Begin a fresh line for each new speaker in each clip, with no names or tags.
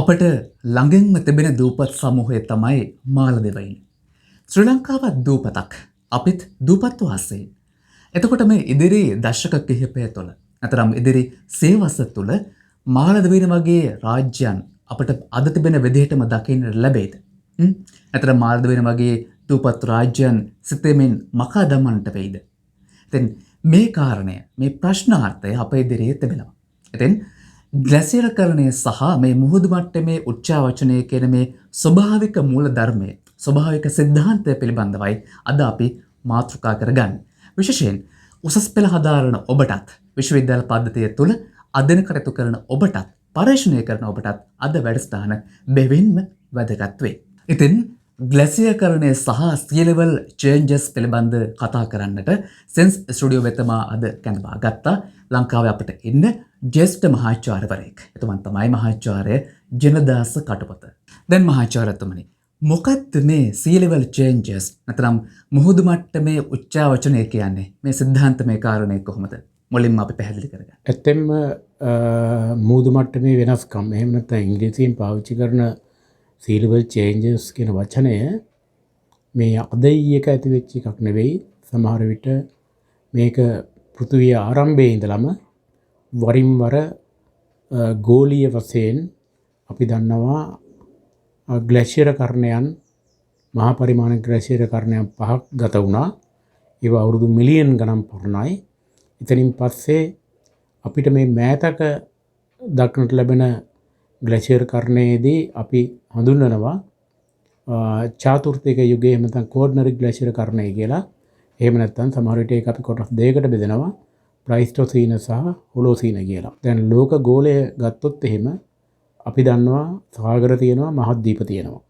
අපට ළඟින්ම තිබෙන දූපත් සමූහය තමයි මාලදිවයින. ශ්‍රී ලංකාවත් දූපතක්. අපිත් දූපත් වාසීන්. එතකොට මේ ඉදිරි දශක කිහිපය තුළ නැතරම් ඉදිරි සියවස තුළ මාලදිවයින වගේ රාජ්‍යයන් අපට අද තිබෙන විදිහටම දකින්න ලැබෙයිද? නැත්නම් මාලදිවයින වගේ දූපත් රාජ්‍යයන් සිතෙමින් මකා දමන්නට වෙයිද? ඉතින් මේ කාරණය මේ ප්‍රශ්නාර්ථය අප ඉදිරියේ තිබෙනවා. ඉතින් ග්ලැසියරකරණය සහ මේ මුහුදු මට්ටමේ උච්චාවචනය කියන මේ ස්වභාවික මූල ධර්මය ස්වභාවික සිද්ධාන්තය පිළිබඳවයි අද අපි මාතෘකා කරගන්නේ. විශේෂයෙන් උසස් පෙළ හදාරන ඔබටත් විශ්වවිද්‍යාල පද්ධතිය තුළ අධ්‍යයන කටයුතු කරන ඔබටත් පර්යේෂණය කරන ඔබටත් අද වැඩසටහන බෙවින්ම වැදගත් වේ. ඉතින් ග්ලැසියරකරණය සහ sea level changes පිළිබඳ කතා කරන්නට සෙන්ස් ස්ටුඩියෝ වෙතමා අද කැඳවා ගත්තා. ලංකාවේ අපිට ඉන්න ජ්‍යෙෂ්ඨ මහාචාර්යවරයෙක්. එතුමන් තමයි මහාචාර්ය ජිනදාස කටුපත. දැන් මහාචාර්යතුමනි, මොකක්ද මේ sea level changes නැත්නම් මුහුදු මට්ටමේ උච්චාවචනය කියන්නේ? මේ සිද්ධාන්තමය කාරණේ කොහොමද? මුලින්ම අපි පැහැදිලි කරගන්න.
ඇත්තෙන්ම මුහුදු මට්ටමේ වෙනස්කම් එහෙම නැත්නම් ඉංග්‍රීසියෙන් පාවිච්චි කරන sea level changes කියන වචනය මේ අද ඊයක ඇති වෙච්ච එකක් නෙවෙයි. සමහර විට මේක පෘථිවිය ආරම්භයේ ඉඳලම වරින් වර ගෝලීය වශයෙන් අපි දන්නවා ග්ලැෂියරකරණයන් මහා පරිමාණ ග්ලැෂියරකරණයන් 5ක් ගත වුණා. ඒවා අවුරුදු මිලියන් ගණන් පුරණයි. එතනින් පස්සේ අපිට මේ මෑතක දක්නට ලැබෙන ග්ලැෂියරකරණයේදී අපි හඳුන්වනවා චාතුර්ථික යුගයේ එහෙම නැත්නම් කෝඩ්නරි ග්ලැෂියරකරණය කියලා. එහෙම නැත්නම් සමහර විට ඒක අපි කොටස් දෙකකට බෙදනවා. ප්ලයිස්ටොසීන සහ හොලෝසීන කියලා. දැන් ලෝක ගෝලය ගත්තොත් එහෙම අපි දන්නවා සාගර තියෙනවා, මහද්වීප තියෙනවා.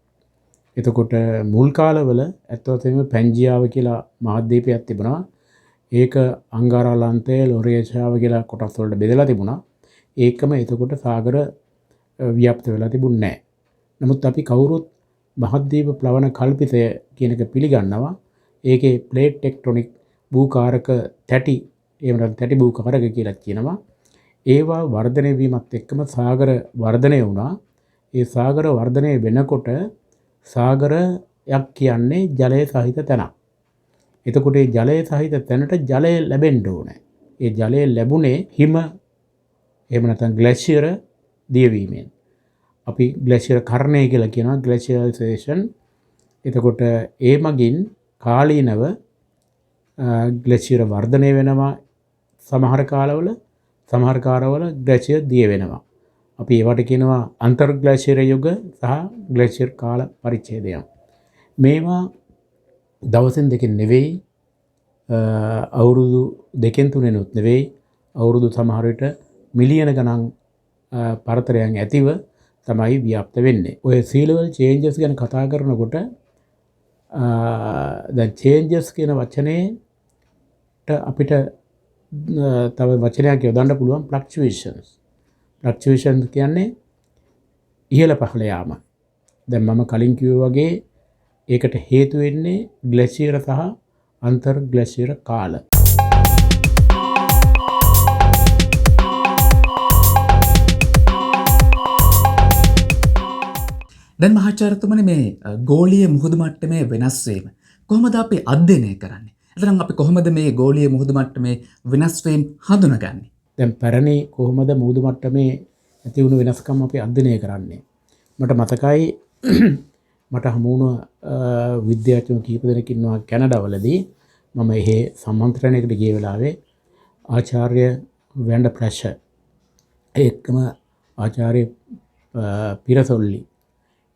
එතකොට මුල් කාලවල ඇත්ත වශයෙන්ම පැන්ජියාව කියලා මහද්වීපයක් තිබුණා. ඒක අංගාරාලන්තය, ලොරේෂාව කියලා කොටස් වලට බෙදලා තිබුණා. ඒකම එතකොට සාගර ව්‍යාප්ත වෙලා තිබුණේ නැහැ. නමුත් අපි කවුරුත් මහද්වීප ප්ලවන කල්පිතය කියන එක පිළිගන්නවා. ඒකේ ප්ලේට් ටෙක්ටොනික් භූකාරක තැටි එහෙම නැත්නම් තැටි භූකාරක කියලා කියනවා. ඒවා වර්ධනය වීමත් එක්කම සාගර වර්ධනය වුණා. ඒ සාගර වර්ධනය වෙනකොට සාගරයක් කියන්නේ ජලය සහිත තැනක්. එතකොට ඒ ජලය සහිත තැනට ජලය ලැබෙන්න ඕනේ. ඒ ජලය ලැබුණේ හිම එහෙම නැත්නම් ග්ලැෂියර දියවීමෙන්. අපි ග්ලැෂියර කරණය කියලා කියනවා, ග්ලැෂියරයිසේෂන්. එතකොට ඒ මගින් කාලීනව ග්ලැෂියර වර්ධනය වෙනවා සමහර කාලවල, සමහර කාලවල ග්ලැෂියර් දිය වෙනවා. අපි ඒවට කියනවා අන්තර් ග්ලැෂියර යුග සහ ග්ලැෂියර් කාල පරිච්ඡේදය. මේවා දවසෙන් දෙකෙන් නෙවෙයි, අවුරුදු දෙකෙන් තුනෙනුත් නෙවෙයි, අවුරුදු සමහර විට මිලියන ගණන් පරතරයන් ඇතිව තමයි ව්‍යාප්ත වෙන්නේ. ඔය sea level changes ගැන කතා කරනකොට දැන් changes කියන වචනේට අපිට තව වචනයක් යොදන්න පුළුවන්, fluctuations. fluctuations කියන්නේ ඉහළ පහළ යාම. දැන් මම කලින් කිව්වා වගේ ඒකට හේතු වෙන්නේ ග්ලැෂියර සහ අන්තර් ග්ලැෂියර කාල.
දැන් මහාචාර්යතුමනි, මේ ගෝලීය මුහුදු මට්ටමේ වෙනස් වීම කොහොමද අපි අධ්‍යයනය කරන්නේ? එතනම් අපි කොහොමද මේ ගෝලීය මුහුදු මට්ටමේ වෙනස් වීම හඳුනගන්නේ?
දැන් පැරණි කොහොමද මුහුදු මට්ටමේ ඇති වුණු වෙනස්කම් අපි අධ්‍යයනය කරන්නේ? මට මතකයි මට හමු වුණ විද්‍යාඥයෝ කීප දෙනෙක් ඉන්නවා කැනඩාවලදී. මම එහෙ සම්මන්ත්‍රණයකට ගිය වෙලාවේ ආචාර්ය වැන්ඩර් ප්‍රැෂර් ඒකම ආචාර්ය පිරසොල්ලි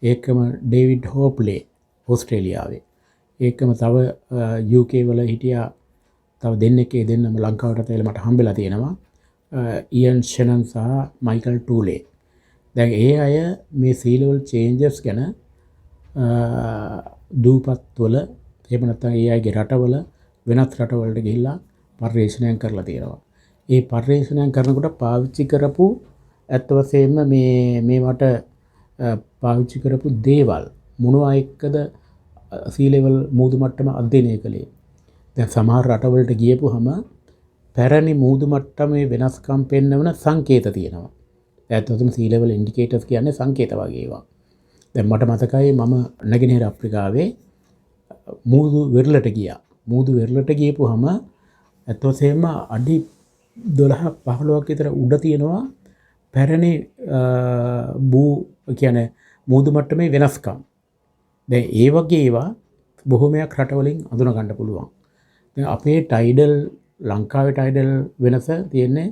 ඒකම ඩේවිඩ් හෝප්ලේ ඕස්ට්‍රේලියාවේ ඒකම තව UK වල හිටියා තව දෙන්නෙක්. ඒ දෙන්නම ලංකාවට ඇවිල්ලා මට හම්බෙලා තියෙනවා, ඉයන් ෂෙනන් සහ මයිකල් ටූලේ. දැන් ඒ අය මේ sea level changes ගැන දූපත්වල එහෙම නැත්නම් ඒ අයගේ රටවල වෙනත් රටවලට ගිහිල්ලා පර්යේෂණයන් කරලා තියෙනවා. ඒ පර්යේෂණයන් කරනකොට පාවිච්චි කරපු ඇත්ත වශයෙන්ම මේවට පාවිච්චි කරපු දේවල් මොනවා එක්කද sea level මුහුදු මට්ටම අධ්‍යයනය කළේ? දැන් සමහර රටවලට ගියපුවම පැරණි මුහුදු මට්ටමේ වෙනස්කම් පෙන්වන සංකේත තියෙනවා. ඇත්තටම sea level indicators කියන්නේ සංකේත වගේ ඒවා. දැන් මට මතකයි මම නැගෙනහිර අප්‍රිකාවේ මූදු වෙරළට ගියා. මූදු වෙරළට ගියපුවාම ඇත්තටම අඩි 12 15ක් විතර උඩ තියෙනවා පැරණි කියන්නේ මූදු මට්ටමේ වෙනස්කම්. දැන් ඒ වගේ ඒවා බොහොමයක් රටවලින් අඳුන ගන්න පුළුවන්. දැන් අපේ ටයිඩල් ලංකාවේ ටයිඩල් වෙනස තියෙන්නේ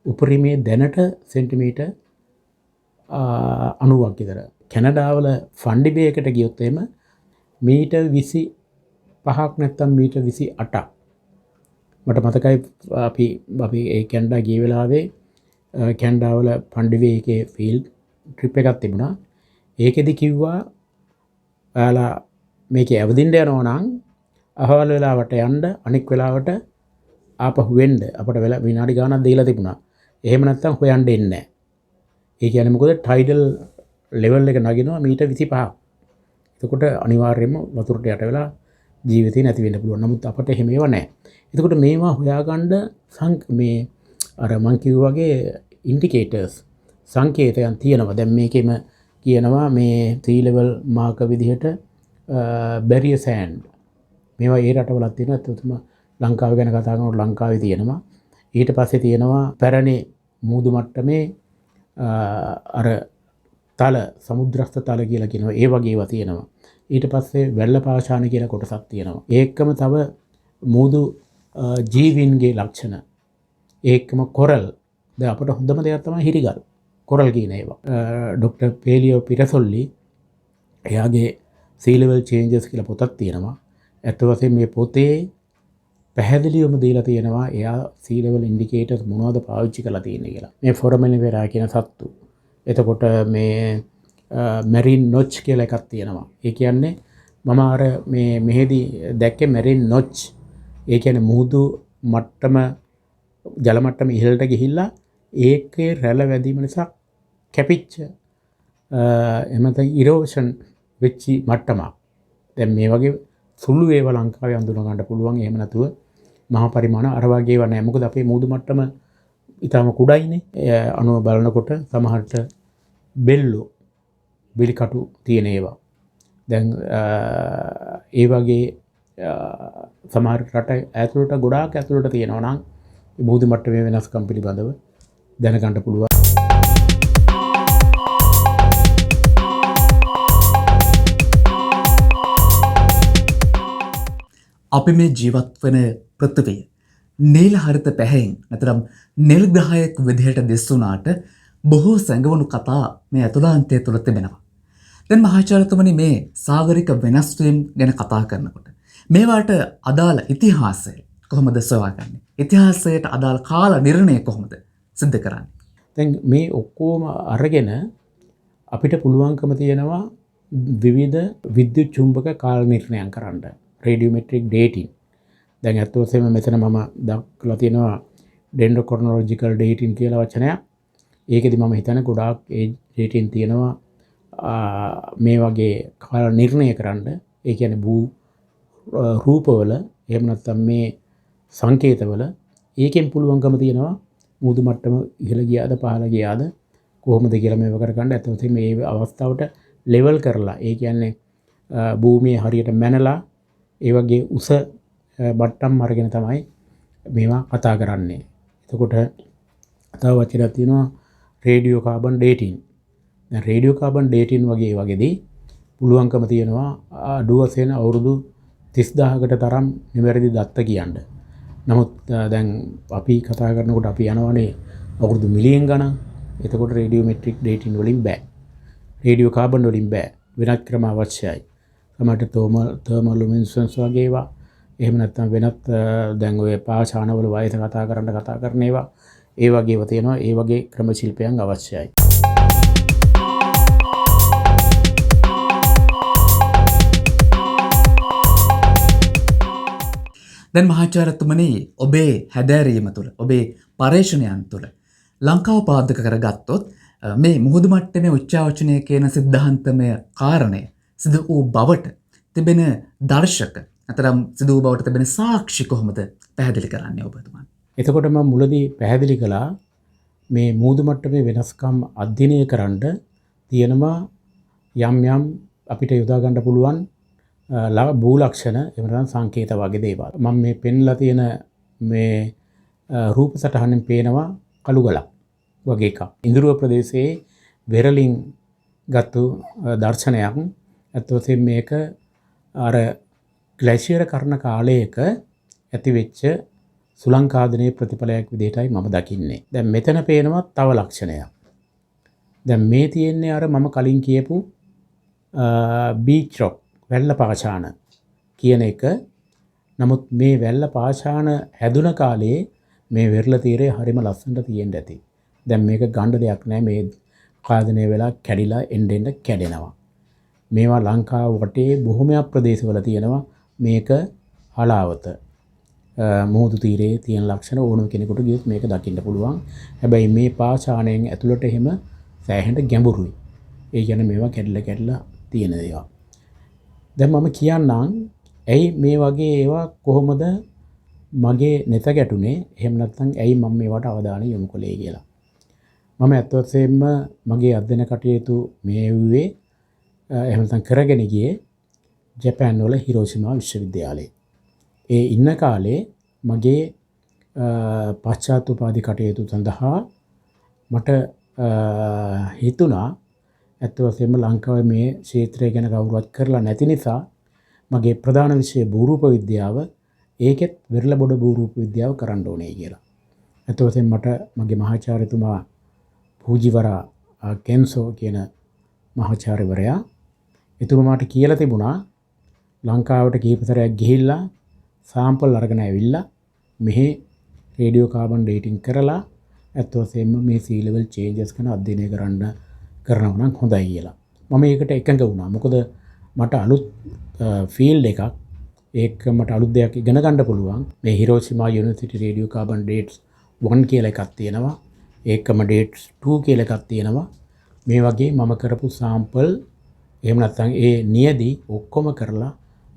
උපරිමයේ දැනට සෙන්ටිමීටර් 90ක් විතර. කැනඩාවල ෆන්ඩි බේ එකට ගියොත් එහෙම මීටර් 25ක් නැත්නම් මීටර් 28ක්. මට මතකයි අපි ඒ කැනඩා ගිය වෙලාවේ කැනඩාවල ෆන්ඩි බේ එකේ ෆීල්ඩ් ට්‍රිප් එකක් තිබුණා. ඒකෙදි කිව්වා ඔයාලා මේකේ ඇවිදින්න යනවා නම් අහවල් වෙලාවට යන්න අනික් වෙලාවට ආපහු වෙන්න අපිට වෙලා විනාඩි ගාණක් දීලා තිබුණා. එහෙම නැත්නම් හොයන්න එන්නේ නැහැ. ඒ කියන්නේ මොකද ටයිඩල් ලෙවල් එක නගිනවා මීටර් 25ක්. එතකොට අනිවාර්යයෙන්ම වතුරට යට වෙලා ජීවිතේ නැති වෙන්න පුළුවන්. නමුත් අපිට එහෙම ඒවා නැහැ. එතකොට මේවා හොයාගන්න මේ අර මං කිව්වා වගේ ඉන්ඩිකේටර්ස් සංකේතයන් තියෙනවා. දැන් මේකෙම කියනවා මේ sea level මාක විදිහට barrier sand මේවා ඒ රටවලත් තියෙනවා. ඒත්තුම ලංකාව ගැන කතා කරනකොට ලංකාවේ තියෙනවා. ඊට පස්සේ තියෙනවා පැරණි මූදු මට්ටමේ අර තල සමුද්‍රස්ත තල කියලා කියනවා. ඒ වගේ ඒවා තියෙනවා. ඊට පස්සේ වැල්ල පාෂාණ කියලා කොටසක් තියෙනවා. ඒකම තව මූදු ජීවීන්ගේ ලක්ෂණ. ඒකම කොරල්. දැන් අපිට හොඳම දෙයක් තමයි හිරිගල්. කොරල් කියන ඒවා. ඩොක්ටර් පේලියෝ පිරසොල්ලි එයාගේ sea level changes කියලා පොතක් තියෙනවා. ඇත්ත වශයෙන්ම මේ පොතේ පැහැදිලිවම දීලා තියෙනවා එයා sea level indicators මොනවද පාවිච්චි කරලා තියෙන්නේ කියලා. මේ ෆොරමෙනිවෙරා කියන සත්තු. එතකොට මේ මැරින් නොච් කියලා එකක් තියෙනවා. ඒ කියන්නේ මම අර මේ මෙහෙදි දැක්කේ මැරින් නොච්. ඒ කියන්නේ මුහුදු මට්ටම ජල මට්ටම ඉහළට ගිහිල්ලා ඒකේ රැළ වැදීම නිසා කැපිච්ච එහෙම නැත්නම් ඉරෝෂන් වෙච්ච මට්ටමක්. දැන් මේ වගේ සුළු ඒවා ලංකාවේ අඳුන ගන්න පුළුවන්. එහෙම නැතුව මහා පරිමාණ අර වගේ ඒවා නැහැ. මොකද අපේ මුහුදු මට්ටම ඊටම කුඩයිනේ. අනුව බලනකොට සමහරට බෙල්ලෝ බිලිකටු තියෙන ඒවා. දැන් ඒ වගේ සමහර රට ඇතුළට ගොඩාක් ඇතුළට තියෙනවා නම් මුහුදු මට්ටමේ වෙනස්කම් පිළිබඳව දැනගන්න පුළුවන්.
අපි මේ ජීවත් වන පෘථිවිය නීල හරිත පැහැයෙන් නැත්නම් නිල් ග්‍රහයක් විදිහට දිස්සුනාට බොහෝ සැඟවුණු කතා මේ අතුලාන්තය තුළ තිබෙනවා. දැන් මහාචාර්යතුමනි මේ සාගරික වෙනස් වීම ගැන කතා කරනකොට මේවට අදාළ ඉතිහාසය කොහොමද සොයාගන්නේ? ඉතිහාසයට අදාළ කාල නිර්ණය කොහොමද සිද්ධ කරන්නේ?
දැන් මේ ඔක්කොම අරගෙන අපිට පුළුවන්කම තියෙනවා විවිධ විද්‍යුත් චුම්බක කාල නිර්ණයන් කරන්න. රේඩියෝමෙට්‍රික් ඩේටින්. දැන් අත් වශයෙන්ම මෙතන මම දක්වලා තියෙනවා ඩෙන්ඩ්‍රොක්‍රොනොලොජිකල් ඩේටින් කියලා වචනයක්. ඒකෙදි මම හිතන්නේ ගොඩාක් ඒ ඩේටින් තියෙනවා මේ වගේ කාල නිර්ණය කරන්න. ඒ කියන්නේ භූ රූපවල එහෙම නැත්නම් මේ සංකේතවල ඒකෙන් පුළුවන්කම තියෙනවා මුහුදු මට්ටම ඉහළ ගියාද පහළ ගියාද කොහොමද කියලා මේව කරගන්න. අත් වශයෙන්ම මේ අවස්ථාවට ලෙවල් කරලා ඒ කියන්නේ භූමියේ හරියට මැනලා ඒ වගේ උස බට්ටම් අරගෙන තමයි මේවා කතා කරන්නේ. එතකොට තව වචනයක් තියෙනවා රේඩියෝ කාබන් ඩේටින්. දැන් රේඩියෝ කාබන් ඩේටින් වගේදී පුළුවන්කම තියෙනවා අඩු වශයෙන් අවුරුදු 30000කට තරම් නිවැරදි දත්ත කියන්න. නමුත් දැන් අපි කතා කරනකොට අපි යනවනේ අවුරුදු මිලියන් ගණන්. එතකොට රේඩියෝමෙට්‍රික් ඩේටින් වලින් බෑ. රේඩියෝ කාබන් වලින් බෑ. වෙනත් ක්‍රම අවශ්‍යයි. සමහරට තර්මල් ලුමිනසන්ස් වගේ ඒවා එහෙම නැත්නම් වෙනත් දැන් ඔය පාෂාණවල වයස කතා කරන ඒවා ඒ වගේ ඒවා තියෙනවා. ඒ වගේ ක්‍රම ශිල්පයන් අවශ්‍යයි.
දැන් මහාචාර්යතුමනි ඔබේ හැදෑරීම තුළ ඔබේ පර්යේෂණයන් තුළ ලංකාව පාදක කරගත්තොත් මේ මුහුදු මට්ටමේ උච්චාවචනය කියන සිද්ධාන්තමය කාරණය සිදු වූ බවට තිබෙන දර්ශක අතරම් සිදු වූ බවට තිබෙන සාක්ෂි කොහොමද පැහැදිලි කරන්නේ ඔබතුමා?
එතකොට මම මුලදී පැහැදිලි කළා මේ මූදු මට්ටමේ වෙනස්කම් අධ්‍යයනය කරන්න තියෙනවා යම් යම් අපිට යොදා ගන්න පුළුවන් භූලක්ෂණ එහෙම නැත්නම් සංකේත වගේ දේවල්. මම මේ පෙන්ලා තියෙන මේ රූප සටහනෙන් පේනවා කළු ගලක් වගේ එකක්. ඉඳුරුව ප්‍රදේශයේ වෙරළින් ගත්තු දර්ශනයක්. ඇත්ත වශයෙන්ම මේක අර ග්ලැෂියර් කරන කාලයක ඇති වෙච්ච සුලංකාදනයේ ප්‍රතිඵලයක් විදිහටයි මම දකින්නේ. දැන් මෙතන පේනවා තව ලක්ෂණයක්. දැන් මේ තියෙන්නේ අර මම කලින් කියපු බීච් රොක් වැල්ල පාෂාණ කියන එක. නමුත් මේ වැල්ල පාෂාණ හැදුන කාලේ මේ වෙරළ තීරය හරිම ලස්සනට තියෙන්න ඇති. දැන් මේක ගන්න දෙයක් නැහැ. මේ කාදනය වෙලා කැඩිලා එන්න එන්න කැඩෙනවා. මේවා ලංකාව වටේ බොහොමයක් ප්‍රදේශවල තියෙනවා. මේක හලාවත මුහුදු තීරයේ තියෙන ලක්ෂණ ඕනම කෙනෙකුට ගියොත් මේක දකින්න පුළුවන්. හැබැයි මේ පාෂාණයෙන් ඇතුළට එහෙම සෑහෙන ගැඹුරුයි. ඒ කියන්නේ මේවා කැඩලා තියෙන දේවල්. දැන් මම කියන්නම් ඇයි මේ වගේ ඒවා කොහොමද මගේ නෙත ගැටුනේ? එහෙම නැත්නම් ඇයි මම මේවට අවධානය යොමු කළේ කියලා. මම ඇත්ත වශයෙන්ම මගේ අධ්‍යයන කටයුතු මෙහෙයුවේ එහෙම නැත්නම් කරගෙන ගියේ ජපාන් වල හිරෝෂිමා විශ්වවිද්‍යාලයේ. ඒ ඉන්න කාලේ මගේ පශ්චාත් උපාධි කටයුතු සඳහා මට හිතුණා ඇත්ත වශයෙන්ම ලංකාවේ මේ ක්ෂේත්‍රය ගැන කවුරුවත් කරලා නැති නිසා මගේ ප්‍රධාන විෂය භූරූප විද්‍යාව ඒකෙත් වෙරළ බොඩ භූරූප විද්‍යාව කරන්න ඕනේ කියලා. ඇත්ත වශයෙන්ම මට මගේ මහාචාර්යතුමා පූජිවරා කෙන්සෝ කියන මහාචාර්යවරයා එතුමා මට කියලා තිබුණා ලංකාවට කීප සැරයක් ගිහිල්ලා සාම්පල් අරගෙන ඇවිල්ලා මෙහි රේඩියෝ කාබන් ඩේටින් කරලා ඇත්ත වශයෙන්ම මේ sea level changes ගැන අධ්‍යයනය කරනවා නම් හොඳයි කියලා. මම ඒකට එකඟ වුණා. මොකද මට අලුත් ෆීල්ඩ් එකක් ඒක මට අලුත් දෙයක් ඉගෙන ගන්න පුළුවන්. මේ හිරෝෂිමා යුනිවර්සිටි රේඩියෝ කාබන් ඩේට්ස් 1 කියලා එකක් තියෙනවා. ඒකම ඩේට්ස් 2 කියලා එකක් තියෙනවා. මේ වගේ මම කරපු සාම්පල් එහෙම නැත්නම් ඒ නියදි ඔක්කොම කරලා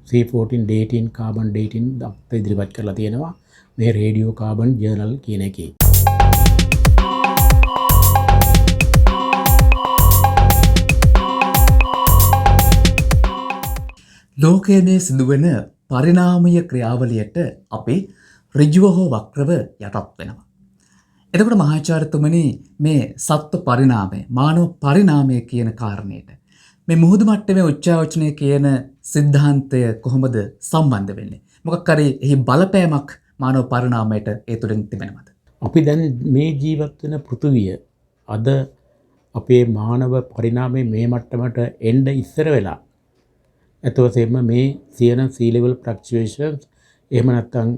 C14 dating carbon dating අපිට ඉදිරිපත් කරලා තියෙනවා මේ රේඩියෝ කාබන් ජර්නල් කියන එකේ.
ලෝකයේ මේ සිදුවෙන පරිණාමීය ක්‍රියාවලියට අපි ඍජුව හෝ වක්‍රව යටත් වෙනවා. එතකොට මහාචාර්යතුමනි මේ සත්ත්ව පරිණාමය, මානව පරිණාමය කියන කාරණේට මේ මුහුදු මට්ටමේ උච්චාවචනය කියන සිද්ධාන්තය කොහොමද සම්බන්ධ වෙන්නේ? මොකක් හරි එහි බලපෑමක් මානව පරිණාමයට ඒ තුළින් තිබෙනවද?
අපි දැන් මේ ජීවත් වෙන පෘථුවිය අද අපේ මානව පරිණාමයේ මේ මට්ටමට එන්න ඉස්සර වෙලා අතවසෙම මේ සියන sea level fluctuations එහෙම නැත්නම්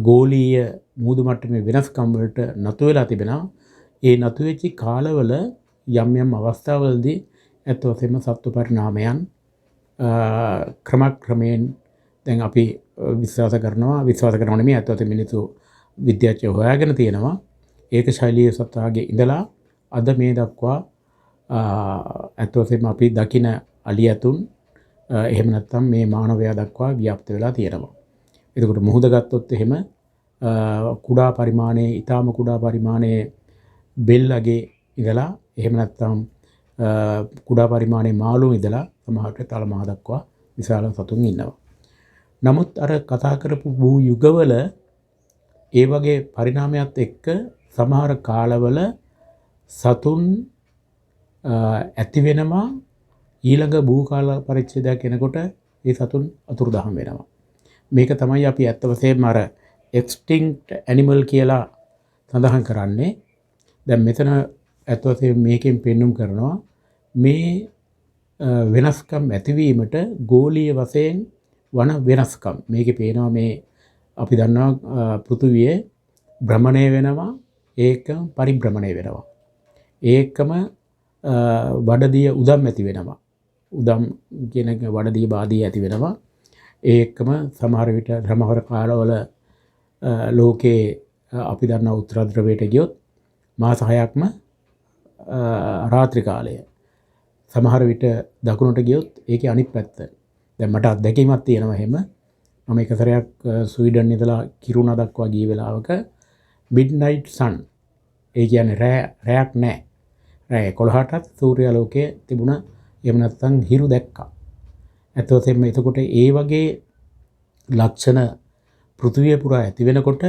ගෝලීය මුහුදු මට්ටමේ වෙනස්කම් වලට නතු වෙලා තිබෙනවා. ඒ නතු වෙච්ච කාලවල යම් යම් අවස්ථාවලදී අතවසෙම සත්ත්ව පරිණාමයන් ක්‍රමයෙන් දැන් අපි විශ්වාස කරනවා නෙමෙයි අතවසෙ මිනිස්සු විද්‍යාඥයෝ හොයාගෙන තියෙනවා. ඒක ශෛලීය සත්‍යාගේ ඉඳලා අද මේ දක්වා අතවසෙම අපි දකින අලියතුන් එහෙම නැත්නම් මේ මානවයා දක්වා ව්‍යාප්ත වෙලා තියෙනවා. එතකොට මුහුද ගත්තොත් එහෙම කුඩා පරිමාණයේ ඊටාම කුඩා පරිමාණයේ බෙල්ලගේ ඉඳලා එහෙම නැත්නම් කුඩා පරිමාණයේ මාළු ඉඳලා සමහරට තලමහ දක්වා විශාල සතුන් ඉන්නවා. නමුත් අර කතා කරපු භූ යුගවල ඒ වගේ පරිණාමයත් එක්ක සමහර කාලවල සතුන් ඇති වෙනවා ඊළඟ භූකාල පරිච්ඡේදයක් එනකොට ඒ සතුන් අතුරුදහන් වෙනවා. මේක තමයි අපි ඇත්ත වශයෙන්ම අර extinct animal කියලා සඳහන් කරන්නේ. දැන් මෙතන ඇත්ත වශයෙන්ම මේකෙන් පෙන්눔 කරනවා මේ වෙනස්කම් ඇතිවීමට ගෝලීය වශයෙන් වන වෙනස්කම්. මේකේ පේනවා මේ අපි දන්නවා පෘථුවියේ භ්‍රමණය වෙනවා ඒකම පරිභ්‍රමණය වෙනවා. ඒකම වඩදිය උදම් ඇති වෙනවා. උදම් කියන එක වඩදිය බාදිය ඇති වෙනවා. ඒකම සමහර විට සමහර කාලවල ලෝකේ අපි දන්නා උත්තර ධ්‍රවයට ගියොත් මාස 6ක්ම රාත්‍රී කාලය. සමහර විට දකුණට ගියොත් ඒකේ අනිත් පැත්ත. දැන් මට අත්දැකීමක් තියෙනවා එහෙම. මම එක සැරයක් ස්වීඩන් ඉඳලා කිරුණා දක්වා ගිය වෙලාවක midnight sun ඒ කියන්නේ රැයක් නැහැ. රැ 11ටත් සූර්යාලෝකයේ තිබුණ එහෙම නැත්නම් හිරු දැක්කා. ඇත්තටම එතකොට ඒ වගේ ලක්ෂණ පෘථිවිය පුරා ඇති වෙනකොට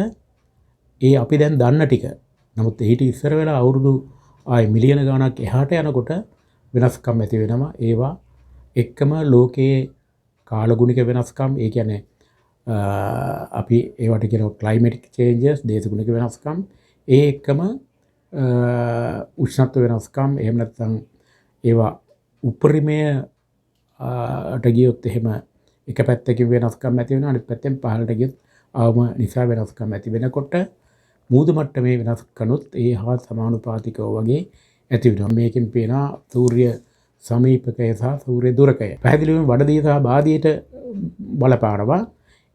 ඒ අපි දැන් දන්න ටික. නමුත් ඊට ඉස්සර වෙලා අවුරුදු ආයි මිලියන ගණනක් එහාට යනකොට වෙනස්කම් ඇති වෙනවා. ඒවා එක්කම ලෝකයේ කාලගුණික වෙනස්කම්, ඒ කියන්නේ අපි ඒවට කියනවා ක්ලයිමැටික් චේන්ජස්, දේශගුණික වෙනස්කම්, ඒ එක්කම උෂ්ණත්ව වෙනස්කම්, එහෙම නැත්නම් ඒවා උපරිමයට ගියොත් එහෙම එක පැත්තකින් වෙනස්කම් ඇති වෙනවා, අනිත් පැත්තෙන් පහළට ගියොත් අවම නිසා වෙනස්කම් ඇති වෙනකොට මූදු මට්ටමේ වෙනස්කනුත් ඒ හා සමානුපාතිකව වගේ ඇති වෙනවා. මේකෙන් පේනවා සූර්ය සමීපකය සහ සූර්ය දුරකය. පැහැදිලිවම වඩදිය සහ බාදියට බලපානවා.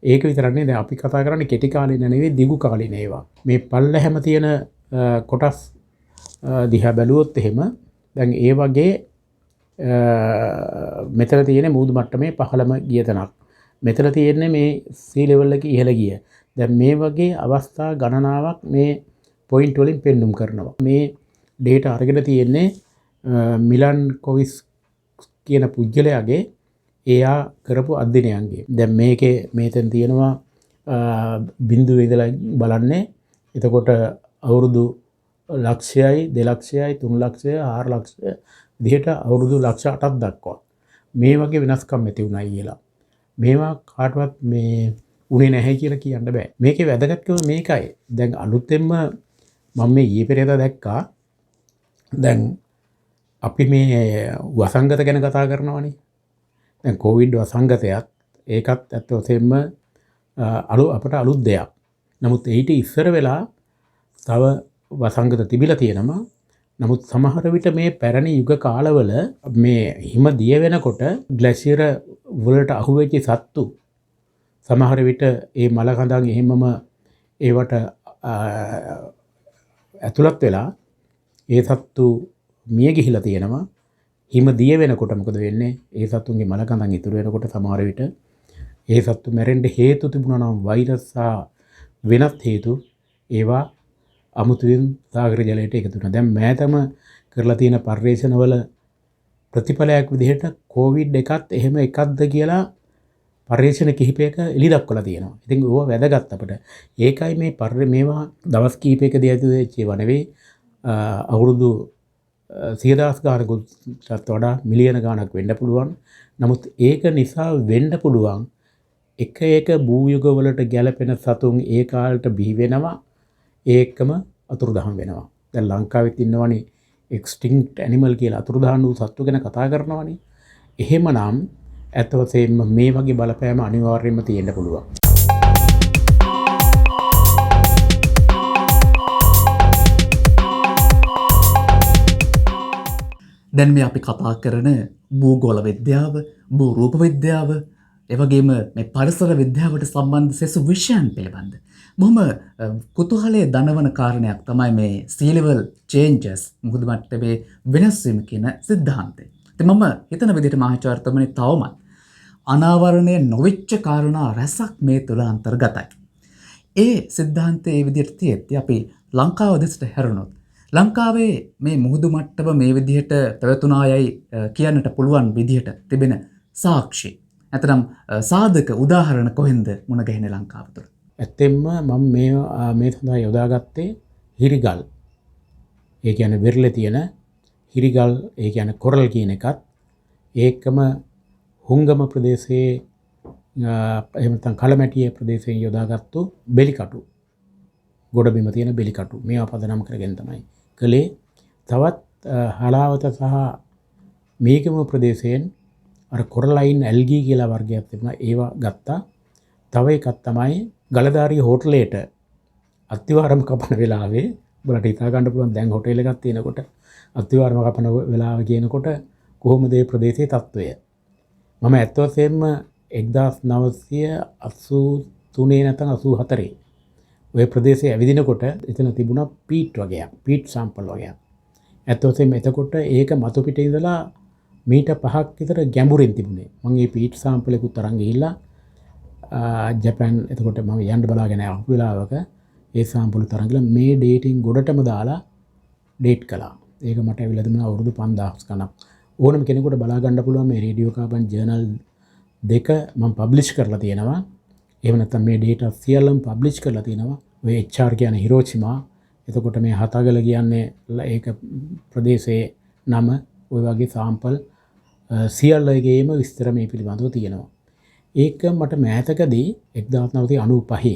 ඒක විතරක් නෙවෙයි, දැන් අපි කතා කරන්නේ කෙටි කාලින නෙවෙයි, දිගු කාලින ඒවා. මේ පල්ලෙහැම තියෙන කොටස් දිහා බැලුවොත් එහෙම දැන් ඒ වගේ මෙතන තියෙන මූදු මට්ටමේ පහළම ගිය තැනක්. මෙතන තියෙන්නේ මේ සී ලෙවල් එක ඉහළ ගිය. දැන් මේ වගේ අවස්ථා ගණනාවක් මේ පොයින්ට් වලින් පෙන්눔 කරනවා. මේ ඩේටා අරගෙන තියෙන්නේ මිලන් කොවිස් කියන පුජ්‍යලයාගේ එයා කරපු අධ්‍යයනයන්ගේ. දැන් මේකේ මේතෙන් තියෙනවා බිඳුවේ ඉඳලා බලන්නේ. එතකොට අවුරුදු ලක්ෂයයි, 2 ලක්ෂයයි, 3 ලක්ෂය, 4 ලක්ෂය විදිහට අවුරුදු ලක්ෂ 8ක් දක්වා මේ වගේ වෙනස්කම් ඇති වුණා කියලා. මේවා කාටවත් මේ උනේ නැහැ කියලා කියන්න බෑ. මේකේ වැදගත්කම මේකයි. දැන් අලුතෙන්ම මම මේ ඊයේ පෙරේදා දැක්කා. දැන් අපි මේ වසංගත ගැන කතා කරනවානේ. දැන් කොවිඩ් වසංගතයක් ඒකත් ඇත්ත වශයෙන්ම අපට අලුත් දෙයක්. නමුත් ඊට ඉස්සර වෙලා තව වසංගත තිබිලා තියෙනවා. නමුත් සමහර විට මේ පැරණි යුග කාලවල මේ හිම දිය වෙනකොට ග්ලැෂියර වලට අහුවෙච්ච සත්තු සමහර විට ඒ මල කඳන් එහෙමම ඒවට ඇතුළත් වෙලා ඒ සත්තු මිය ගිහිලා තියෙනවා. හිම දිය වෙනකොට මොකද වෙන්නේ? ඒ සත්තුන්ගේ මල කඳන් ඉතුරු වෙනකොට සමහර විට ඒ සත්තු මැරෙන්න හේතු තිබුණා නම් වෛරස් සහ වෙනත් හේතු ඒවා අමුතුවෙන් සාගර ජලයට එකතු වෙනවා. දැන් මෑතම කරලා තියෙන පර්යේෂණවල ප්‍රතිඵලයක් විදිහට කොවිඩ් එකත් එහෙම එකක්ද කියලා පර්යේෂණ කිහිපයක එළි දක්වලා තියෙනවා. ඉතින් ඕවා වැදගත් අපිට. ඒකයි මේ මේවා දවස් කිහිපයකදී ඇති වෙච්ච ඒවා නෙවෙයි. අවුරුදු 100,000 ගානකට වඩා මිලියන ගානක් වෙන්න පුළුවන්. නමුත් ඒක නිසා වෙන්න පුළුවන් එක එක භූයුගවලට ගැලපෙන සතුන් ඒ කාලයට බිහි වෙනවා. ඒකම අතුරුදහන් වෙනවා. දැන් ලංකාවෙත් ඉන්නවනේ එක්ස්ටින්ක්ට් ඇනිමල් කියලා අතුරුදහන් වූ සත්තු ගැන කතා කරනවනේ. එහෙමනම් ඇත්ත වශයෙන්ම මේ වගේ බලපෑම අනිවාර්යයෙන්ම තියෙන්න පුළුවන්.
දැන් මේ අපි කතා කරන භූගෝල විද්‍යාව, භූ රූප විද්‍යාව, එවැගේම මේ පරිසර විද්‍යාවට සම්බන්ධ සෙසු විෂයන් පිළිබඳ බොහොම කුතුහලයේ දනවන කාරණයක් තමයි මේ sea level changes, මුහුදු මට්ටමේ වෙනස් වීම කියන સિદ્ધාන්තය. ඉතින් මම හිතන විදිහට මහාචාර්යතුමනි තවමත් අනාවරණය නොවිච්ච කාරණා රැසක් මේ තුළ අන්තර්ගතයි. ඒ સિદ્ધාන්තයේ මේ විදිහට තියෙද්දි අපි ලංකාව දෙසට හැරුණොත් ලංකාවේ මේ මුහුදු මට්ටම මේ විදිහට පැවතුනායයි කියන්නට පුළුවන් විදිහට තිබෙන සාක්ෂි. නැත්නම් සාධක උදාහරණ කොහෙන්ද මුණ ගැහෙන්නේ ලංකාව තුළ?
ඇත්තෙන්ම මම මේ සඳහා යොදාගත්තේ හිරිගල්. ඒ කියන්නේ වෙරළේ තියෙන හිරිගල්, ඒ කියන්නේ කොරල් කියන එකත් ඒකම හුංගම ප්‍රදේශයේ එහෙම නැත්නම් කලමැටිය ප්‍රදේශයෙන් යොදාගත්තු බෙලිකටු. ගොඩබිම තියෙන බෙලිකටු. මේවා පදනම් කරගෙන තමයි කළේ. තවත් හලාවත සහ මේකම ප්‍රදේශයෙන් අර කොරලයින් ඇල්ගී කියලා වර්ගයක් තිබුණා. ඒවා ගත්තා. තව එකක් තමයි ගලදාරිය හෝටලේට අත්තිවාරම කපන වෙලාවේ ඔයාලට හිතා ගන්න පුළුවන් දැන් හෝටල් එකක් තියෙනකොට අත්තිවාරම කපන වෙලාව කියනකොට කොහොමද මේ ප්‍රදේශයේ තත්ත්වය? මම ඇත්ත වශයෙන්ම 1983 නැත්නම් 84 ඔය ප්‍රදේශයේ ඇවිදිනකොට එතන තිබුණා පීට් වගේක්, පීට් සැම්පල් වගේක්. ඇත්ත වශයෙන්ම එතකොට ඒක මතු පිටේ ඉඳලා මීටර් 5ක් විතර ගැඹුරින් තිබුණේ. මම මේ පීට් සැම්පල් එකක් තරන් ගිහිල්ලා ජපාන් එතකොට මම යන්න බලාගෙන ආපු වෙලාවක ඒ සැම්පල් තරන් ගිහලා මේ ඩේටින් ගොඩටම දාලා ඩේට් කළා. ඒක මට ඇවිල්ලා තිබුණා අවුරුදු 5000 ගණන්. ඕනම කෙනෙකුට බලා ගන්න පුළුවන් මේ රේඩියෝ කාබන් ජර්නල් දෙක මම පබ්ලිෂ් කරලා තියෙනවා. එහෙම නැත්නම් මේ ඩේටා සියල්ලම පබ්ලිෂ් කරලා තියෙනවා. ඔය HR කියන්නේ හිරෝෂිමා. එතකොට මේ හතගල කියන්නේ ඒක ප්‍රදේශයේ නම ඔය වගේ සාම්පල් සියල්ලගේම විස්තර මේ පිළිබඳව තියෙනවා. ඒක මට මෑතකදී 1995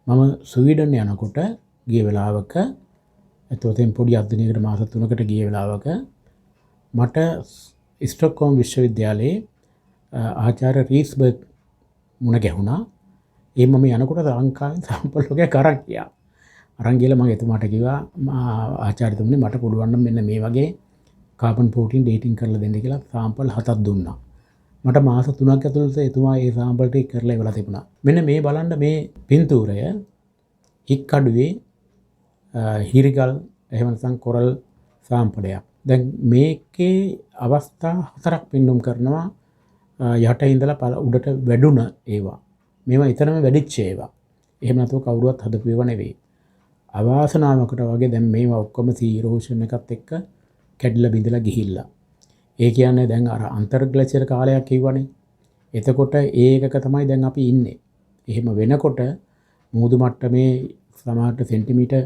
මම ස්වීඩන් යනකොට ගිය වෙලාවක එතකොටෙන් පොඩි අධ්‍යයනයකට මාස 3කට ගිය වෙලාවක මට ස්ටොක්හෝම් විශ්වවිද්‍යාලයේ ආචාර්ය රීස්බර්ග් මුණ ගැහුණා. ඒ මම යනකොට ලංකාවෙන් සාම්පල් වගේ අරන් ගියා. අරන් ගිහලා මම එතුමාට කිව්වා ආචාර්යතුමනි මට පුළුවන් නම් මෙන්න මේ වගේ කාබන් 14 ඩේටින් කරලා දෙන්න කියලා සාම්පල් 7ක් දුන්නා. මට මාස 3ක් ඇතුළත එතුමා ඒ සාම්පල් ටික කරලා ඉවලා තිබුණා. මෙන්න මේ බලන්න මේ පින්තූරය හික්කඩුවේ හිරිගල් එහෙම නැත්නම් කොරල් සාම්පලයක්. දැන් මේකේ අවස්ථා 4ක් පින්නම් කරනවා යට ඉඳලා උඩට වැඩුණ ඒවා. මේවා ඊතරම වැඩිච්ච ඒවා. එහෙම නැතුව කවුරුවත් හදපු ඒවා නෙවෙයි. අවාසනාවකට වගේ දැන් මේවා ඔක්කොම සීරෝෂන් එකත් එක්ක කැඩිලා බිඳලා ගිහිල්ලා. ඒ කියන්නේ දැන් අර අන්තර්ග්ලැසියර් කාලයක් කිව්වනේ. එතකොට ඒකක තමයි දැන් අපි ඉන්නේ. එහෙම වෙනකොට මුහුදු මට්ටමේ සමහරට සෙන්ටිමීටර්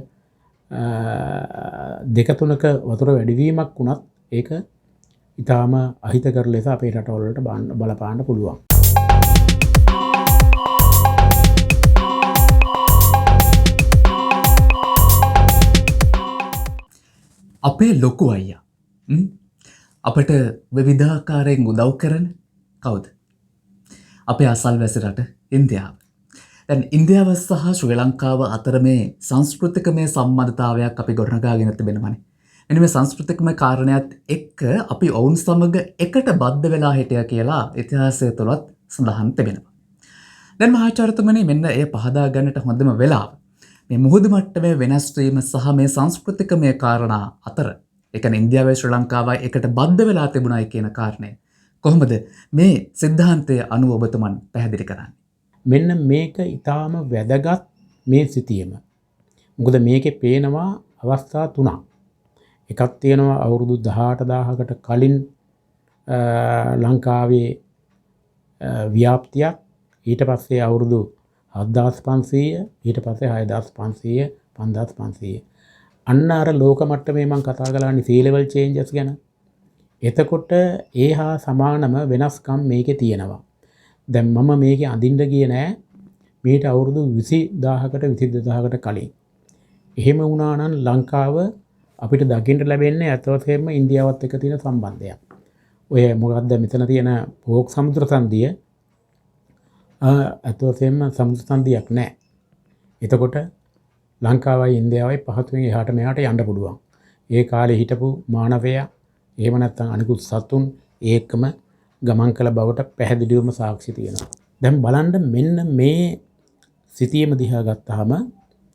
2-3ක වතුර වැඩිවීමක් වුණත් ඒක ඊටාම අහිතකර ලෙස අපේ රටවලට බලපාන්න පුළුවන්.
අපේ ලොකු අයියා අපට විවිධාකාරයෙන් උදව් කරන කවුද? අපේ අසල්වැසි රට ඉන්දියාව. දැන් ඉන්දියාව සහ ශ්‍රී ලංකාව අතර මේ සංස්කෘතිකමය සම්බන්ධතාවයක් අපි ගොඩනගාගෙන තිබෙනවානේ. එනි මේ සංස්කෘතිකමය කාරණයක් එක්ක අපි ඔවුන් සමග එකට බද්ධ වෙලා හිටියා කියලා ඉතිහාසය තුලත් සඳහන් තිබෙනවා. දැන් මහාචාර්යතුමනි මෙන්න ඒ පහදා ගන්නට හොඳම වෙලාව. මේ මුහුදු මට්ටමේ වෙනස් වීම සහ මේ සංස්කෘතිකමය කාරණා අතර ඒ කියන්නේ ඉන්දියාවේ ශ්‍රී ලංකාවයි එකට බද්ධ වෙලා තිබුණායි කියන කාරණය කොහොමද මේ સિદ્ધාන්තය අනුව ඔබතුමන් පැහැදිලි කරන්නේ?
මෙන්න මේක ඊටාම වැදගත් මේ සිතියම. මොකද මේකේ පේනවා අවස්ථා තුනක්. එකක් තියෙනවා අවුරුදු 18000කට කලින් ලංකාවේ ව්‍යාප්තියක්. ඊට පස්සේ අවුරුදු 7500 ඊට පස්සේ 6500 5500 අන්න අර ලෝක මට්ටමේ මම කතා කළානේ sea level changes ගැන. එතකොට ඒ හා සමානම වෙනස්කම් මේකේ තියෙනවා. දැන් මම මේකේ අඳින්න ගියේ නෑ මේට අවුරුදු 20000කට 22000කට කලින්. එහෙම වුණා නම් ලංකාව අපිට දකින්න ලැබෙන්නේ අතවසෙම ඉන්දියාවත් එක්ක තියෙන සම්බන්ධයක්. ඔය මොකක්ද මෙතන තියෙන පෝක් සමුද්‍ර සංධිය අතවසෙම සමුද්‍ර සංධියක් නෑ. එතකොට ලංකාවයි ඉන්දියාවයි පහතුවෙන් එහාට මෙහාට යන්න පුළුවන්. ඒ කාලේ හිටපු මානවයා එහෙම නැත්නම් අනිකුත් සතුන් ඒකම ගමන් කළ බවට පැහැදිලිවම සාක්ෂි තියෙනවා. දැන් බලන්න මෙන්න මේ සිතියම දිහා ගත්තාම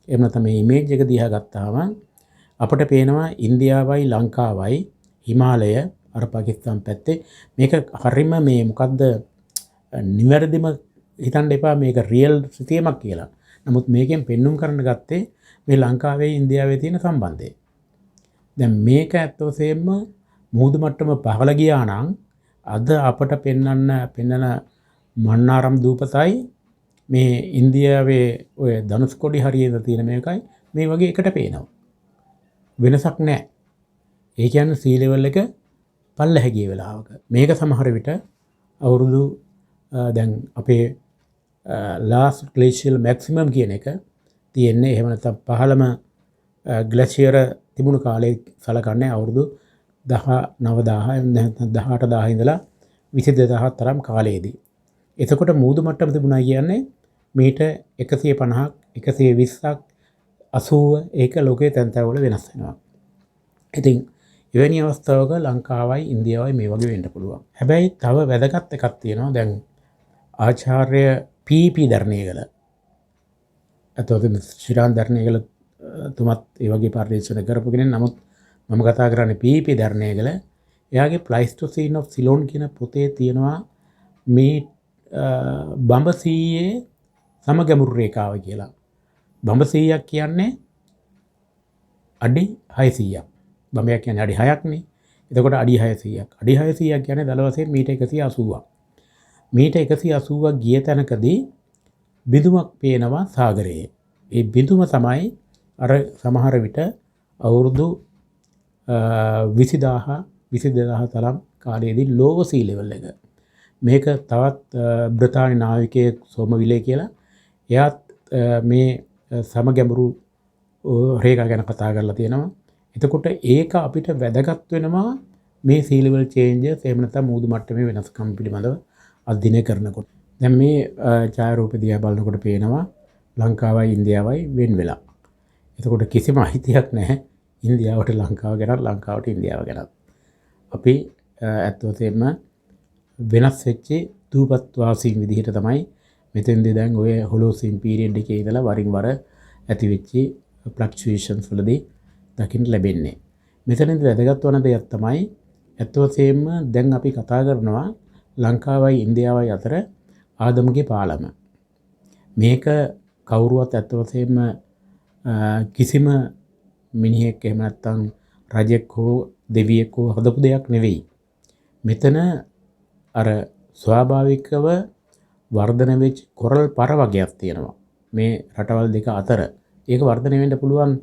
එහෙම නැත්නම් මේ ඉමේජ් එක දිහා ගත්තාම අපිට පේනවා ඉන්දියාවයි ලංකාවයි හිමාලය අර පාකිස්තාන් පැත්තේ මේක හරිම මේ මොකද්ද නිවැරදිම හිතන්න එපා මේක රියල් සිතියමක් කියලා. නමුත් මේකෙන් පෙන්눔 කරන්න ගත්තේ මේ ලංකාවේ ඉන්දියාවේ තියෙන සම්බන්ධය. දැන් මේක ඇත්තෝසෙම මුහුදු මට්ටම පහළ ගියා නම් අද අපට පෙන්නන මන්නාරම් දූපතයි මේ ඉන්දියාවේ ඔය ධනුෂ්කොඩි හරියේද තියෙන මේකයි මේ වගේ එකට පේනවා. වෙනසක් නැහැ. ඒ කියන්නේ sea level එක පල්ලෙහා ගිය වෙලාවක. මේක සමහර විට අවුරුදු දැන් අපේ last glacial maximum කියන එක තියෙන්නේ එහෙම නැත්නම් පහළම ග්ලැෂියර තිබුණු කාලේ සලකන්නේ අවුරුදු 19000 නැත්නම් 18000 ඉඳලා 22000 තරම් කාලයේදී. එතකොට මුහුදු මට්ටම තිබුණා කියන්නේ මීටර් 150ක් 120ක් 80 ඒක ලෝකයේ තැන් තැන්වල වෙනස් වෙනවා. ඉතින් එවැනි අවස්ථාවක ලංකාවයි ඉන්දියාවයි මේ වගේ වෙන්න පුළුවන්. හැබැයි තව වැදගත් එකක් තියෙනවා. දැන් ආචාර්ය පීපී ධර්ණේගල අතෝද ශ්‍රීරාම් ධර්ණේගල තුමත් ඒ වගේ පරිශන කරපු කෙනෙක්. නමුත් මම කතා කරන්නේ පීපී ධර්ණේගල. එයාගේ ප්ලයිස්ටොසීන් ඔෆ් සිලෝන් කියන පොතේ තියෙනවා මේ බඹසීයේ සමගැමුරු රේඛාව කියලා. බඹසීයක් කියන්නේ අඩි 600ක්. බඹයක් කියන්නේ අඩි 6ක්නේ. එතකොට අඩි 600ක්. අඩි 600ක් කියන්නේ දල වශයෙන් මීටර් 180ක්. මීටර් 180ක් ගිය තැනකදී බිඳුමක් පේනවා සාගරයේ. ඒ බිඳුම තමයි අර සමහර විට අවුරුදු 20000 තරම් කාලයේදී ලෝව සී ලෙවල් එක. මේක තවත් බ්‍රිතාන්‍ය නාවිකයෙක් සෝමවිලේ කියලා එයාත් මේ සමගැඹුරු රේඛා ගැන කතා කරලා තියෙනවා. එතකොට ඒක අපිට වැදගත් වෙනවා මේ sea level changes එහෙම නැත්නම් මූදු මට්ටමේ වෙනස්කම් පිළිබඳව අධ්‍යයනය කරනකොට. දැන් මේ ඡායාරූප දිහා බලනකොට පේනවා ලංකාවයි ඉන්දියාවයි වෙන් වෙලා. එතකොට කිසිම අයිතියක් නැහැ ඉන්දියාවට ලංකාව ගැන ලංකාවට ඉන්දියාව ගැන. අපි ඇත්ත වශයෙන්ම වෙනස් වෙච්ච දූපත් වාසීන් විදිහට තමයි මෙතෙන්දී දැන් ඔය හොලෝසීන් පීරියඩ් එකේ ඉඳලා වරින් වර ඇති වෙච්ච ෆ්ලක්චුේෂන්ස් වලදී දකින්න ලැබෙන්නේ. මෙතනදී වැදගත් වන දෙයක් තමයි ඇත්ත වශයෙන්ම දැන් අපි කතා කරනවා ලංකාවයි ඉන්දියාවයි අතර ආදමගේ පාලම. මේක කවුරුවත් ඇත්ත වශයෙන්ම කිසිම මිනිහෙක් එහෙම නැත්නම් රජෙක් හෝ දෙවියෙක් හෝ හදපු දෙයක් නෙවෙයි. මෙතන අර ස්වාභාවිකව වර්ධන වෙච්ච කොරල් පර වගේක් තියෙනවා. මේ රටවල් දෙක අතර ඒක වර්ධනය වෙන්න පුළුවන්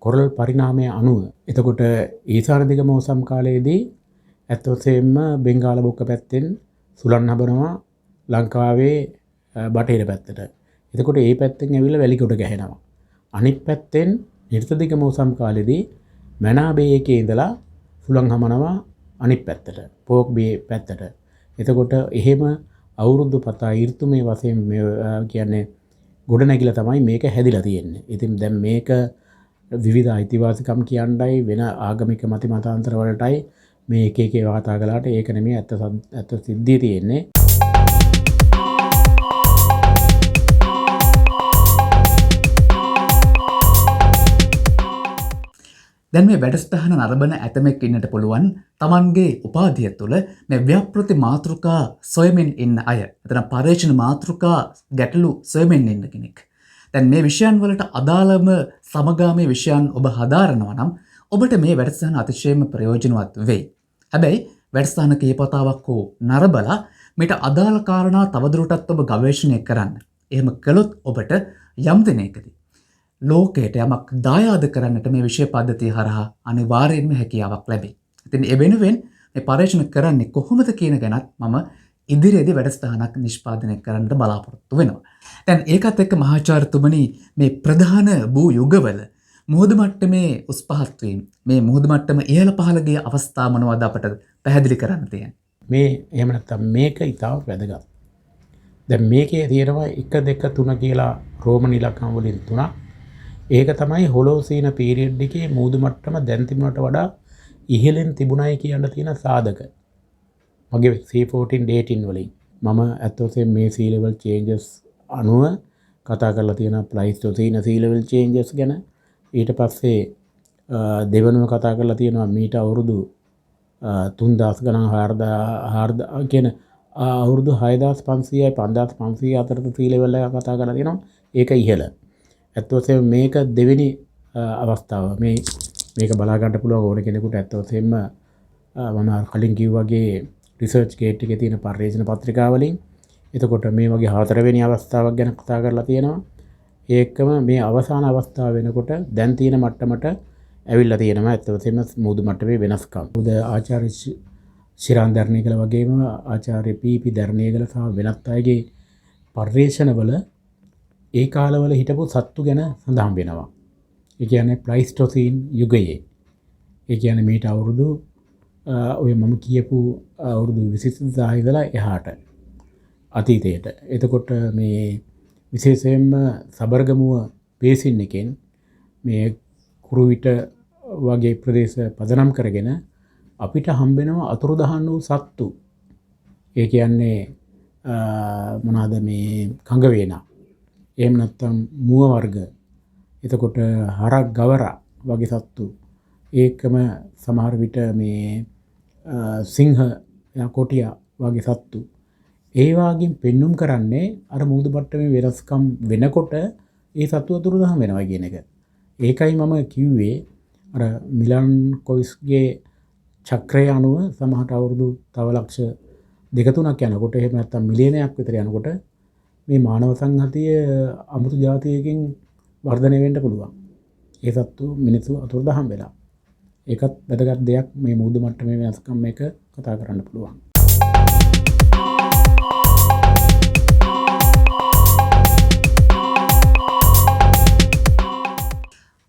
කොරල් පරිණාමය අනුව. එතකොට ඊසාන දිග මෝසම් කාලයේදී ඇත්ත වශයෙන්ම බෙන්ගාල බොක්ක පැත්තෙන් සුළං හබනවා ලංකාවේ බටහිර පැත්තට. එතකොට ඒ පැත්තෙන් ඇවිල්ලා වැලිකොට ගැහෙනවා. අනිත් පැත්තෙන් නිර්තදිග මෝසම් කාලෙදී මැනාබේ එකේ ඉඳලා සුළං හමනවා අනිත් පැත්තට පෝක් බේ පැත්තට. එතකොට එහෙම අවුරුදු 7 ඍතුමේ වශයෙන් කියන්නේ ගොඩනැගිලා තමයි මේක හැදිලා තියෙන්නේ. ඉතින් දැන් මේක විවිධ අයිතිවාසිකම් කියන්නයි වෙන ආගමික මතිමතාන්තර වලටයි මේ එක එක කතා කළාට ඒක නෙමෙයි ඇත්ත සිද්ධිය තියෙන්නේ.
දැන් මේ වැඩසටහන නරඹන ඇතමෙක් ඉන්නට පුළුවන් තමන්ගේ උපාධිය තුළ මේ ව්‍යාපෘති මාතෘකා සොයමින් ඉන්න අය. එතන පර්යේෂණ මාතෘකා ගැටලු සොයමින් ඉන්න කෙනෙක්. දැන් මේ විෂයන් වලට අදාළම සමගාමී විෂයන් ඔබ හදාරනවා නම් ඔබට මේ වැඩසටහන අතිශයම ප්‍රයෝජනවත් වෙයි. හැබැයි වැඩසටහන කීපතාවක් හෝ නරඹලා මේට අදාළ කාරණා තවදුරටත් ඔබ ගවේෂණය කරන්න. එහෙම කළොත් ඔබට යම් දිනයකදී ලෝකයට යමක් දායාද කරන්නට මේ විෂය පද්ධතිය හරහා අනිවාර්යයෙන්ම හැකියාවක් ලැබේ. ඉතින් ඒ වෙනුවෙන් මේ පරීක්ෂණ කරන්නේ කොහොමද කියන ගැනත් මම ඉදිරියේදී වැඩසටහනක් නිෂ්පාදනය කරන්නට බලාපොරොත්තු වෙනවා. දැන් ඒකත් එක්ක මහාචාර්යතුමනි මේ ප්‍රධාන භූ යුගවල මුහුදු මට්ටමේ උස් පහත් වීම මේ මුහුදු මට්ටම ඉහළ පහළ ගිය අවස්ථා මොනවද අපට පැහැදිලි කරන්න තියෙන්නේ?
මේ එහෙම නැත්නම් මේක ඉතාම වැදගත්. දැන් මේකේ තියෙනවා 1 2 3 කියලා රෝමන් ඉලක්කම් වලින් 3ක්. ඒක තමයි හොලෝසීන පීරියඩ් එකේ මුහුදු මට්ටම දැන් තිබුණට වඩා ඉහළින් තිබුණයි කියන්න තියෙන සාධක. මගේ C14 වලින් මම ඇත්ත වශයෙන්ම මේ sea level changes අනුව කතා කරලා තියෙන ප්ලයිස්ටෝසීන sea level changes ගැන. ඊට පස්සේ දෙවනුව කතා කරලා තියෙනවා මීට අවුරුදු 3000 ගණන් 4000 කියන අවුරුදු 6500යි 5500 අතරත sea level එක කතා කරලා තියෙනවා. ඒක ඉහළ. ඇත්ත වශයෙන්ම මේක දෙවෙනි අවස්ථාව. මේක බලා ගන්න පුළුවන් ඕන කෙනෙකුට ඇත්ත වශයෙන්ම මම කලින් කිව්වා වගේ රිසර්ච් ගේට් එකේ තියෙන පර්යේෂණ පත්‍රිකා වලින්. එතකොට මේ වගේ හතරවෙනි අවස්ථාවක් ගැන කතා කරලා තියෙනවා. ඒකම මේ අවසාන අවස්ථාව වෙනකොට දැන් තියෙන මට්ටමට ඇවිල්ලා තියෙනවා. ඇත්ත වශයෙන්ම මුහුදු මට්ටමේ වෙනස්කම්. උද ආචාර්ය ශිරාන් දර්ණීගල වගේම ආචාර්ය පීපී දර්ණීගල සහ වෙනත් අයගේ පර්යේෂණවල ඒ කාලවල හිටපු සත්තු ගැන සඳහන් වෙනවා. ඒ කියන්නේ ප්ලයිස්ටෝසීන් යුගයේ. ඒ කියන්නේ මේට අවුරුදු ඔය මම කියපු අවුරුදු 20000 ඉඳලා එහාට අතීතයට. එතකොට මේ විශේෂයෙන්ම සබර්ගමුව බේසින් එකෙන් මේ කුරුවිට වගේ ප්‍රදේශ පදනම් කරගෙන අපිට හම්බෙනවා අතුරුදහන් වූ සත්තු. ඒ කියන්නේ මොනවාද මේ කඟ වේනා. එහෙම නැත්නම් මුව වර්ග. එතකොට හරක් ගවරා වගේ සත්තු. ඒකම සමහර විට මේ සිංහ කොටියා වගේ සත්තු. ඒ වගේම පෙන්눔 කරන්නේ අර මුහුදු මට්ටමේ වෙනස්කම් වෙනකොට ඒ සත්තු අතුරුදහන් වෙනවා කියන එක. ඒකයි මම කිව්වේ අර මිලන් කොයිස්ගේ චක්‍රය අනුව සමහරට අවුරුදු තව ලක්ෂ 2-3ක් යනකොට එහෙම නැත්නම් මිලියනයක් විතර යනකොට මේ මානව සංහතිය අමුතු જાතියකින් වර්ධනය වෙන්න පුළුවන්. ඒ සත්තු මිනිස්සු අතුරුදහන් වෙලා. ඒකත් වැදගත් දෙයක් මේ මුහුදු මට්ටමේ වෙනස්කම් මේක කතා කරන්න පුළුවන්.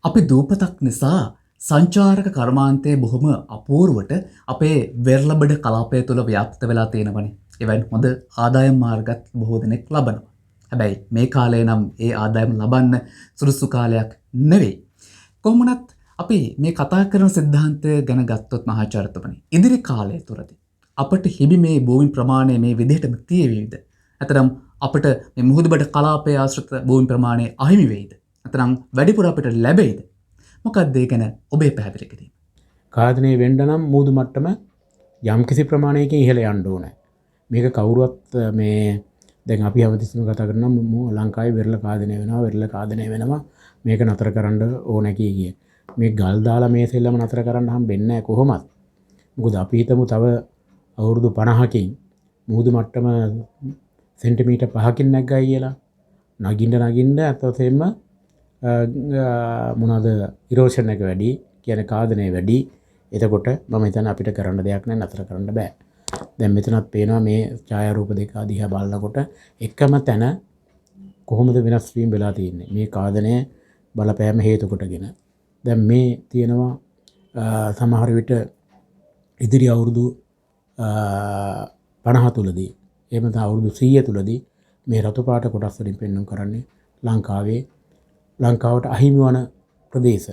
අපි දූපතක් නිසා සංචාරක කර්මාන්තයේ බොහොම අපූර්වට අපේ වෙරළබඩ කලාපය තුළ ව්‍යාප්ත වෙලා තියෙනවනේ. එවැනි හොඳ ආදායම් මාර්ගත් බොහෝ දෙනෙක් ලබනවා. හැබැයි මේ කාලේ නම් ඒ ආදායම් ලබන්න සුදුසු කාලයක් නෙවෙයි. කොහොමනත් අපි මේ කතා කරන සිද්ධාන්තය ගැන ගත්තොත් මහාචාර්යතුමනි, ඉදිරි කාලය තුරදී අපට හිමි මේ භූමි ප්‍රමාණය මේ විදිහටම තියෙවිද? අතරම් අපට මේ මුහුදුබඩ කලාපයේ ආශ්‍රිත භූමි ප්‍රමාණය අහිමි වෙයිද? අතරම් වැඩිපුර අපිට ලැබෙයිද? මොකක්ද ඒ ගැන ඔබේ පැහැදිලි කිරීම?
කාදනය වෙන්න නම් මුහුදු මට්ටම යම්කිසි ප්‍රමාණයකින් ඉහළ යන්න ඕනේ. මේක කවුරුවත් මේ දැන් අපි හැමතිස්සෙම කතා කරනවා ලංකාවේ වෙරළ කාදනය වෙනවා මේක නතර කරන්න ඕනේ කිය. මේ ගල් දාලා මේ සෙල්ලම නතර කරන්න හම්බෙන්නේ නැහැ කොහොමත්. මොකද අපි හිතමු තව අවුරුදු 50කින් මුහුදු මට්ටම සෙන්ටිමීටර් 5කින් නැග්ගයි කියලා. නගින්න අතොතෙම මොනවාද ඉරෝෂන් එක වැඩි, කියන්නේ කාදනය වැඩි. එතකොට මම හිතන්නේ අපිට කරන්න දෙයක් නැහැ, නතර කරන්න බෑ. දැන් මෙතනත් පේනවා මේ ඡායාරූප දෙක දිහා බලනකොට එකම තැන කොහොමද වෙනස් වීම වෙලා තියෙන්නේ. මේ කාදනය බලපෑම හේතු කොටගෙන. දැන් මේ තියෙනවා සමහර විට ඉදිරි අවුරුදු 50 තුලදී එහෙම නැත්නම් අවුරුදු 100 තුලදී මේ රතු පාට කොටස් වලින් පෙන්වන්න කරන්නේ ලංකාවට අහිමි වන ප්‍රදේශ.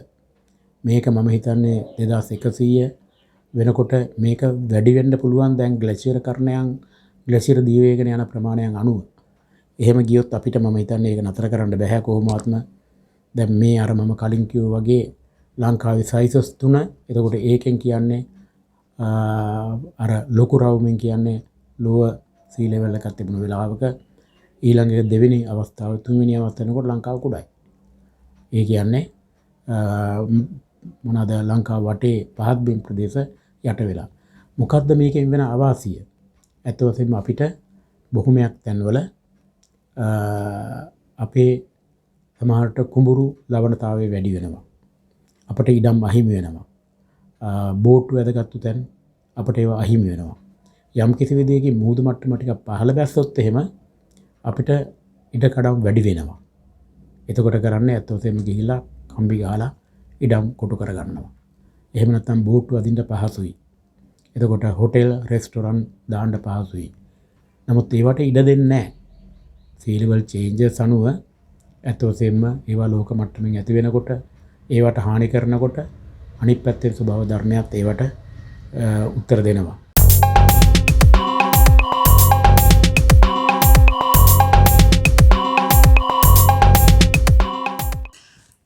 මේක මම හිතන්නේ 2100 වෙනකොට මේක වැඩි වෙන්න පුළුවන්. දැන් ග්ලැෂියර් දියවේගන යන ප්‍රමාණයන් අනුව. එහෙම ගියොත් අපිට මම හිතන්නේ ඒක නතර කරන්න බෑ කොහොමවත්ම. දැන් මේ අර මම කලින් කිව්වා වගේ ලංකාවේ සයිසස් 3. එතකොට ඒකෙන් කියන්නේ අර ලොකු රවුමෙන් කියන්නේ ලෝව සී ලෙවල් එකක් තිබුණු වෙලාවක ඊළඟ දෙවෙනි අවස්ථාව තුන්වෙනි අවස්ථාව වෙනකොට ලංකාව කුඩයි. ඒ කියන්නේ මොනවාද ලංකාව වටේ පහත් බිම් ප්‍රදේශ යට වෙලා. මොකද්ද මේකෙන් වෙන අවාසිය? ඇත්ත වශයෙන්ම අපිට බොහොමයක් තැන්වල අපේ සමහරට කුඹුරු ලවණතාවය වැඩි වෙනවා. අපට ඉඩම් අහිමි වෙනවා. බෝට්ටු වැදගත්තු තැන් අපට ඒවා අහිමි වෙනවා. යම් කිසි විදියකින් මුහුදු මට්ටම ටික පහළ බැස්සොත් එහෙම අපිට ඉඩකඩම් වැඩි වෙනවා. එතකොට කරන්නේ ඇත්ත වශයෙන්ම ගිහිලා කම්බි ගහලා ඉඩම් කොටු කරගන්නවා. එහෙම නැත්නම් බෝට්ටු අදින්න පහසුයි. එතකොට හොටෙල් රෙස්ටොරන්ට් දාන්න පහසුයි. නමුත් ඒවට ඉඩ දෙන්නේ නැහැ. sea level changes අනුව ඇත්ත වශයෙන්ම ඒවා ලෝක මට්ටමින් ඇති වෙනකොට ඒවට හානි කරනකොට අනිත් පැත්තේ ස්වභාව ධර්මයක් ඒවට උත්තර දෙනවා.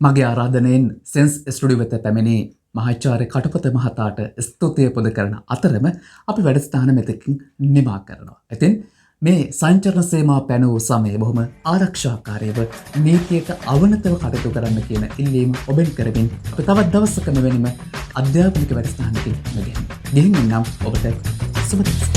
මගේ ආරාධනයෙන් සෙන්ස් ස්ටුඩියෝ වෙත පැමිණි මහාචාර්ය කටුපත මහතාට ස්තුතිය පුද කරන අතරම අපි වැඩසටහන මෙතෙකින් නිමා කරනවා. ඉතින් මේ සංචරණ සීමා පැනවූ සමයේ බොහොම ආරක්ෂාකාරීව නීතියට අවනතව කටයුතු කරන්න කියන ඉල්ලීම ඔබෙන් කරමින් අපි තවත් දවසක මෙවැනිම අධ්‍යාපනික වැඩසටහනකින් මෙගෙන් ගිහින් නම් ඔබට සුබ දවසක්.